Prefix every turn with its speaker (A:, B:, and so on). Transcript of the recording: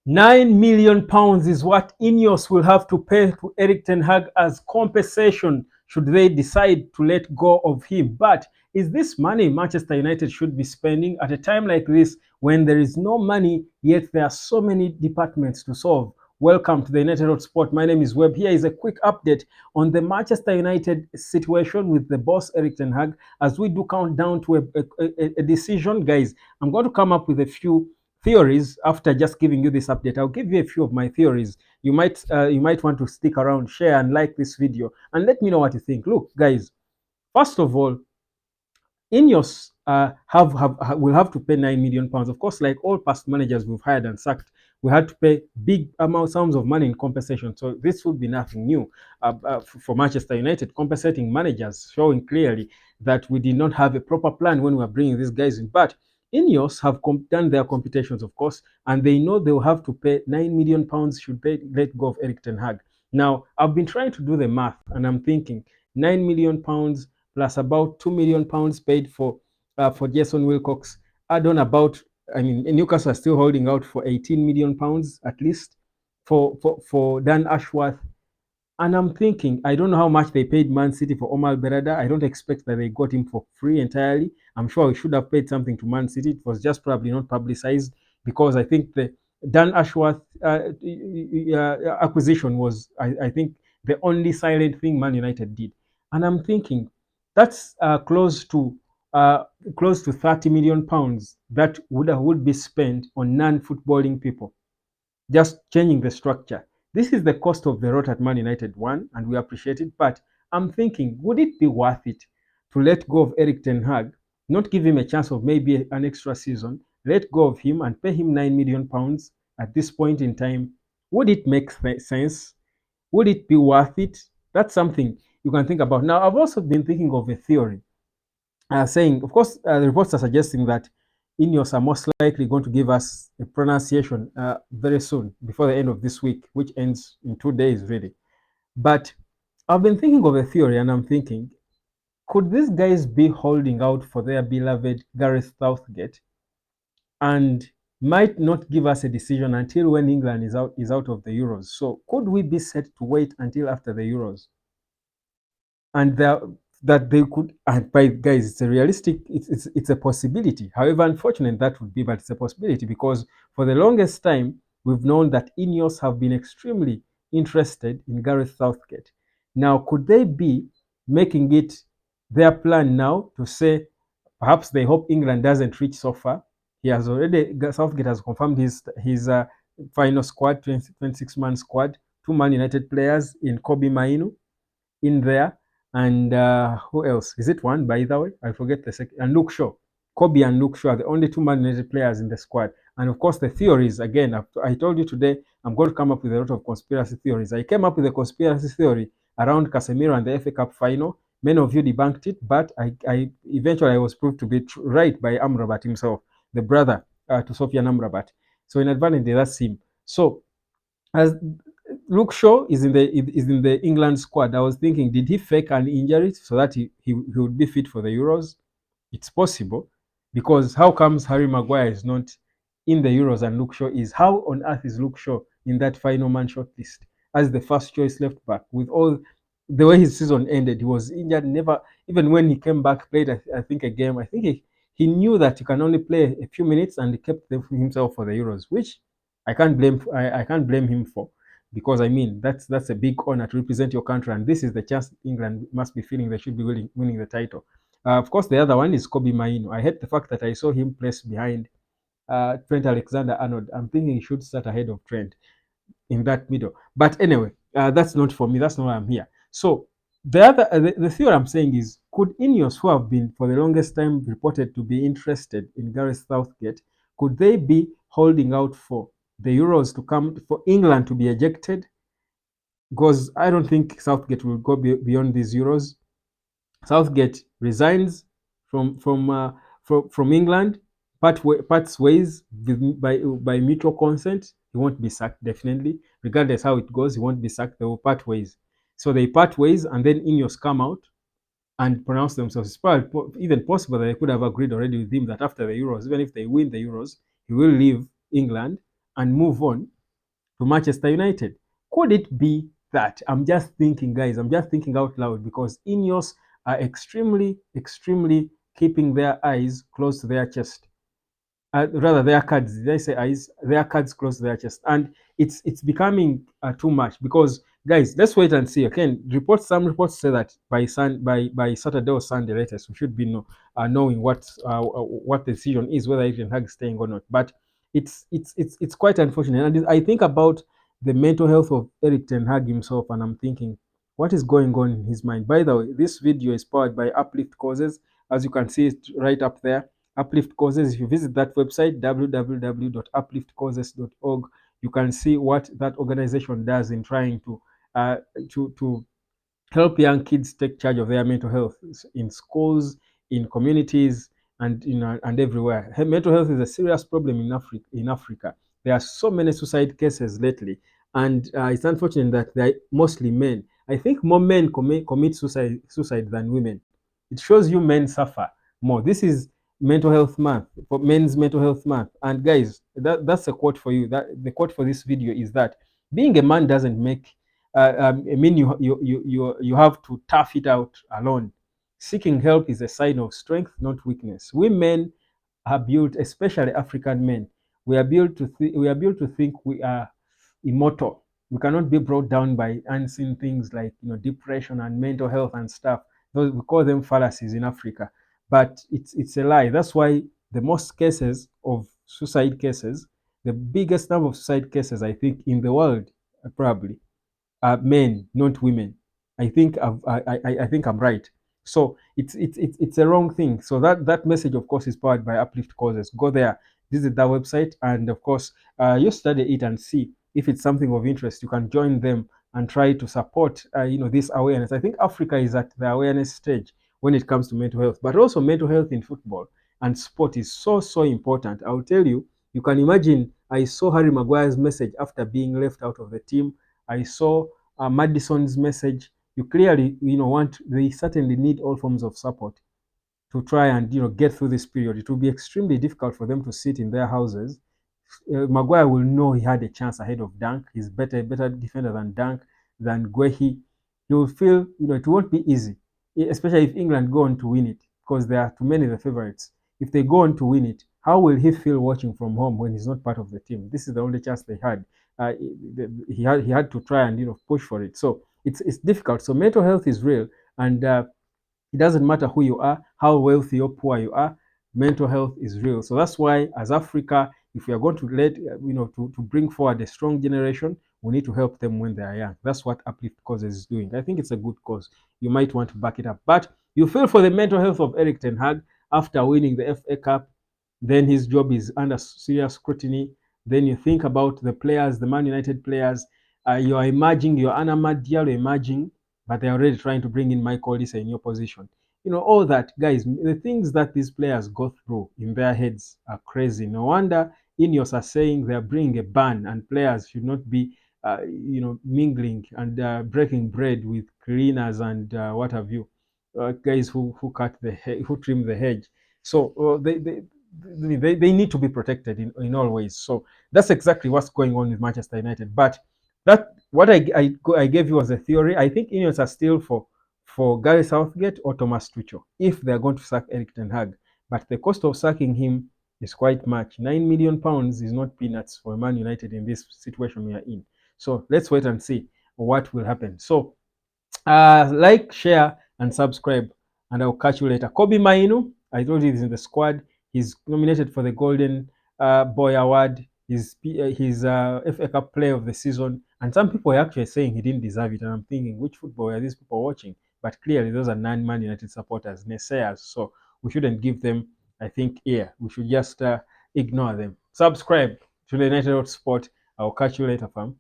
A: £9 million is what Ineos will have to pay to Erik Ten Hag as compensation should they decide to let go of him. But is this money Manchester United should be spending at a time like this when there is no money, yet there are so many departments to solve? Welcome to the United Road Sport. My name is Webb. Here is a quick update on the Manchester United situation with the boss Erik Ten Hag as we do count down to a decision. Guys, I'm going to come up with a few theories after just giving you this update. I'll give you a few of my theories. You might want to stick around, share and like this video and let me know what you think. Look guys, first of all, Ineos will have to pay £9 million. Of course, like all past managers we've hired and sacked, we had to pay big sums of money in compensation. So this would be nothing new for Manchester United, compensating managers, showing clearly that we did not have a proper plan when we were bringing these guys in. But Ineos have done their computations, of course, and they know they will have to pay £9 million should they let go of Erik Ten Hag. Now, I've been trying to do the math, and I'm thinking £9 million plus about £2 million paid for Jason Wilcox. Add on about, I mean, Newcastle are still holding out for £18 million at least for Dan Ashworth. And I'm thinking, I don't know how much they paid Man City for Omar Berada. I don't expect that they got him for free entirely. I'm sure we should have paid something to Man City. It was just probably not publicized because I think the Dan Ashworth acquisition was, I think, the only silent thing Man United did. And I'm thinking that's close to £30 million that would be spent on non-footballing people, just changing the structure. This is the cost of the rot at Man United, one, and we appreciate it. But I'm thinking, would it be worth it to let go of Erik Ten Hag, not give him a chance of maybe an extra season, let go of him and pay him £9 million at this point in time? Would it make sense? Would it be worth it? That's something you can think about. Now, I've also been thinking of a theory saying, of course, the reports are suggesting that Ineos are most likely going to give us a pronunciation very soon, before the end of this week, which ends in 2 days, really. But I've been thinking of a theory, and I'm thinking, could these guys be holding out for their beloved Gareth Southgate and might not give us a decision until when England is out of the Euros? So could we be set to wait until after the Euros? And that they could, and by guys, it's a realistic, it's a possibility, however unfortunate that would be, but it's a possibility because for the longest time we've known that Ineos have been extremely interested in Gareth Southgate. Now could they be making it their plan now to say perhaps they hope England doesn't reach so far? Southgate has confirmed his final squad, 26-man squad, 2 Man United players in Kobe Mainu in there, and who else? Is it one, by the way? I forget the second. And Luke Shaw. Kobe and Luke Shaw are the only 2 Man United players in the squad. And of course, the theories, again, I told you today, I'm going to come up with a lot of conspiracy theories. I came up with a conspiracy theory around Casemiro and the FA Cup final. Many of you debunked it, but I eventually was proved to be right by Amrabat himself, the brother to Sofian Amrabat. So inadvertently, that's him. So as Luke Shaw is in the England squad, I was thinking, did he fake an injury so that he would be fit for the Euros? It's possible, because how comes Harry Maguire is not in the Euros and Luke Shaw is? How on earth is Luke Shaw in that final man short list as the first choice left back? With all the way his season ended, he was injured. Never, even when he came back, played I think a game. I think he knew that he can only play a few minutes, and he kept himself for the Euros, which I can't blame him for, because I mean that's a big honor to represent your country, and this is the chance England must be feeling they should be winning the title. Of course, the other one is Kobe Maino. I hate the fact that I saw him placed behind Trent Alexander-Arnold. I'm thinking he should start ahead of Trent in that middle. But anyway, that's not for me. That's not why I'm here. So the theory I'm saying is, could Ineos, who have been for the longest time reported to be interested in Gareth Southgate, could they be holding out for the Euros to come, for England to be ejected? Because I don't think Southgate will go beyond these Euros. Southgate resigns from England, parts ways by mutual consent. He won't be sacked, definitely, regardless how it goes. He won't be sacked. They will part ways. So they part ways, and then Ineos come out and pronounce themselves. It's probably even possible that they could have agreed already with him that after the Euros, even if they win the Euros, he will leave England and move on to Manchester United? Could it be that? I'm just thinking, guys, I'm just thinking out loud because Ineos are extremely, extremely keeping their eyes close to their chest. Rather their cards, did I say eyes? Their cards close to their chest, and it's becoming too much because, guys, let's wait and see. Again, some reports say that by Saturday or Sunday latest, we should be knowing what the decision is, whether Erik Ten Hag is staying or not. But it's quite unfortunate, and I think about the mental health of Erik Ten Hag himself, and I'm thinking, what is going on in his mind? By the way, this video is powered by Uplift Causes, as you can see it right up there. Uplift Causes, if you visit that website, www.upliftcauses.org, you can see what that organization does in trying uh, to help young kids take charge of their mental health in schools, in communities, and and everywhere. Mental health is a serious problem in Africa. There are so many suicide cases lately, and it's unfortunate that they're mostly men. I think more men commit suicide than women. It shows you men suffer more. This is mental health month, for men's mental health month. And guys, that's a quote for you. That the quote for this video is that being a man doesn't make I mean, you have to tough it out alone. Seeking help is a sign of strength, not weakness. We men are built, especially African men, we are built to think we are immortal. We cannot be brought down by unseen things like depression and mental health and stuff. Those, we call them fallacies in Africa, but it's a lie. That's why the most cases of suicide cases, the biggest number of suicide cases, I think, in the world, probably men, not women. I think I think I'm right. So it's a wrong thing. So that message, of course, is powered by Uplift Causes. Go there, visit that website, and of course, you study it and see if it's something of interest. You can join them and try to support this awareness. I think Africa is at the awareness stage when it comes to mental health, but also mental health in football and sport is so important. I'll tell you. You can imagine. I saw Harry Maguire's message after being left out of the team. I saw Madison's message. You clearly, they certainly need all forms of support to try and get through this period. It will be extremely difficult for them to sit in their houses. Maguire will know he had a chance ahead of Dunk. He's better defender than Dunk, than Guehi. He will feel, it won't be easy, especially if England go on to win it, because there are too many of the favorites. If they go on to win it, how will he feel watching from home when he's not part of the team? This is the only chance they had. He had to try and push for it. So it's difficult. So mental health is real, and it doesn't matter who you are, how wealthy or poor you are, mental health is real. So that's why, as Africa, if we are going to to bring forward a strong generation, we need to help them when they are young. That's what Uplift Causes is doing. I think it's a good cause. You might want to back it up. But you feel for the mental health of Erik Ten Hag after winning the FA Cup, then his job is under serious scrutiny. Then you think about the players, the Man United players. You are emerging, you're Managerial emerging, but they're already trying to bring in Michael Olise in your position. All that, guys, the things that these players go through in their heads are crazy. No wonder Ineos are saying they're bringing a ban and players should not be, mingling and breaking bread with cleaners and what have you, guys who cut who trim the hedge. So they need to be protected in all ways. So that's exactly what's going on with Manchester United. But that what I gave you as a theory. I think Ineos are still for Gary Southgate or Thomas Tuchel if they're going to sack Erik Ten Hag. But the cost of sacking him is quite much. £9 million is not peanuts for Man United in this situation we are in. So let's wait and see what will happen. So like, share, and subscribe, and I'll catch you later. Kobe Mainu, I told you he's in the squad. He's nominated for the Golden Boy Award. He's FA Cup Player of the Season, and some people are actually saying he didn't deserve it. And I'm thinking, which football are these people watching? But clearly, those are non-Man United supporters, naysayers. So we shouldn't give them, I think, ear. We should just ignore them. Subscribe to the United Sport. I'll catch you later, fam.